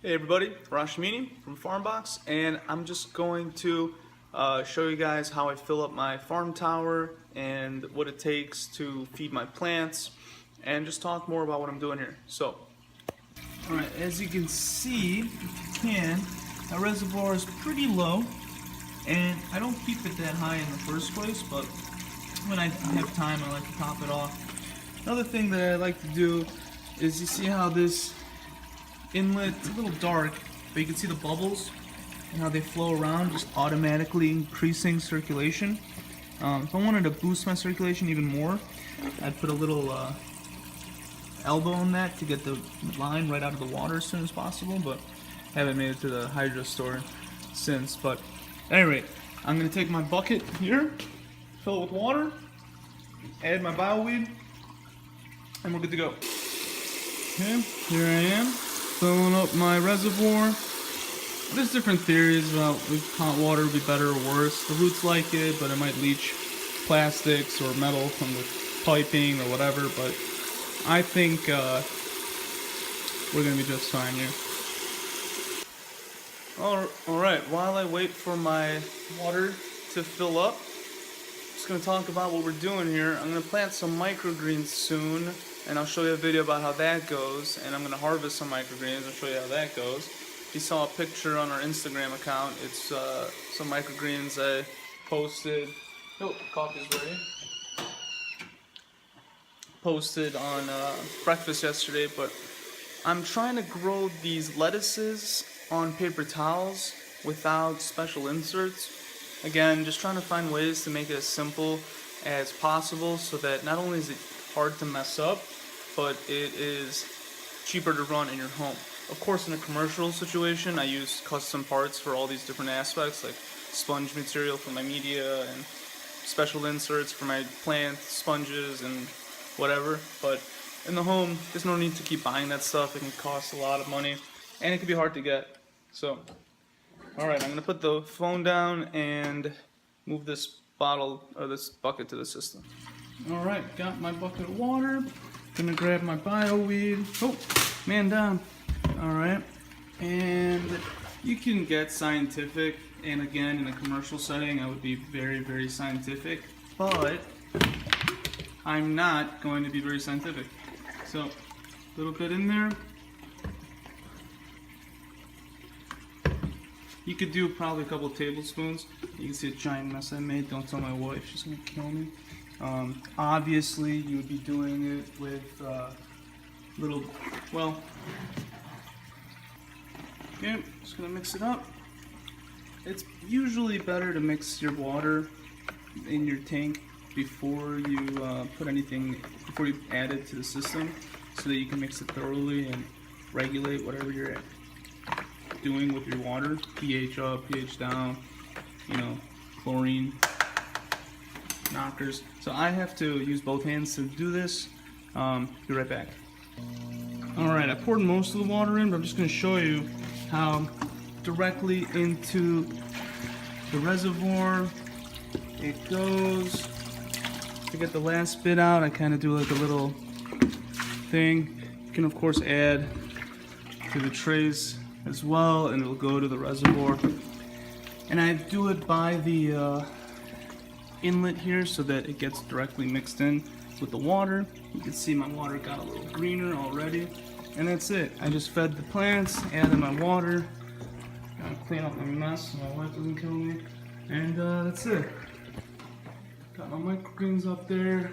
Hey everybody, Rashmini from Farmbox, and I'm just going to show you guys how I fill up my farm tower and what it takes to feed my plants, and just talk more about what I'm doing here. So, alright, as you can see, if you can, my reservoir is pretty low, and I don't keep it that high in the first place, but when I have time I like to top it off. Another thing that I like to do is, you see how this inlet, it's a little dark, but you can see the bubbles and how they flow around, just automatically increasing circulation. If I wanted to boost my circulation even more, I'd put a little elbow on that to get the line right out of the water as soon as possible, but I haven't made it to the hydro store since. But at any rate, I'm going to take my bucket here, fill it with water, add my bioweed, and we're good to go. Okay, here I am, filling up my reservoir. There's different theories about if hot water would be better or worse. The roots like it, but it might leach plastics or metal from the piping or whatever, but I think we're going to be just fine here. Alright, while I wait for my water to fill up, I'm just going to talk about what we're doing here. I'm going to plant some microgreens soon, and I'll show you a video about how that goes, and I'm going to harvest some microgreens and show you how that goes. If you saw a picture on our Instagram account, it's some microgreens I posted. Oh, coffee's ready. Posted on breakfast yesterday, but I'm trying to grow these lettuces on paper towels without special inserts. Again, just trying to find ways to make it as simple as possible so that not only is it hard to mess up, but it is cheaper to run in your home. Of course, in a commercial situation, I use custom parts for all these different aspects, like sponge material for my media and special inserts for my plant sponges and whatever. But in the home, there's no need to keep buying that stuff. It can cost a lot of money, and it can be hard to get. So, alright, I'm going to put the phone down and move this bottle, or this bucket, to the system. Alright, got my bucket of water. Gonna grab my bioweed. Oh, man down. Alright, and you can get scientific, and again, in a commercial setting, I would be very, very scientific, but I'm not going to be very scientific. So, a little bit in there. You could do probably a couple tablespoons. You can see a giant mess I made. Don't tell my wife, she's gonna kill me. Obviously, you would be doing it with little, well, okay, just gonna mix it up. It's usually better to mix your water in your tank before you before you add it to the system, so that you can mix it thoroughly and regulate whatever you're doing with your water, pH up, pH down, you know, chlorine knockers. So I have to use both hands to do this. Be right back. Alright, I poured most of the water in, but I'm just going to show you how directly into the reservoir it goes. To get the last bit out, I kind of do like a little thing. You can of course add to the trays as well, and it'll go to the reservoir. And I do it by the inlet here so that it gets directly mixed in with the water. You can see my water got a little greener already, and that's it. I just fed the plants, added my water, gotta clean up my mess so my wife doesn't kill me, and that's it. Got my microgreens up there,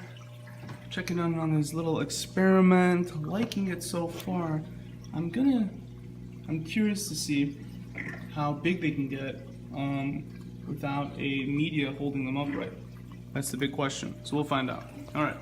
checking on this little experiment, liking it so far. I'm curious to see how big they can get without a media holding them upright. That's the big question, so we'll find out. Alright.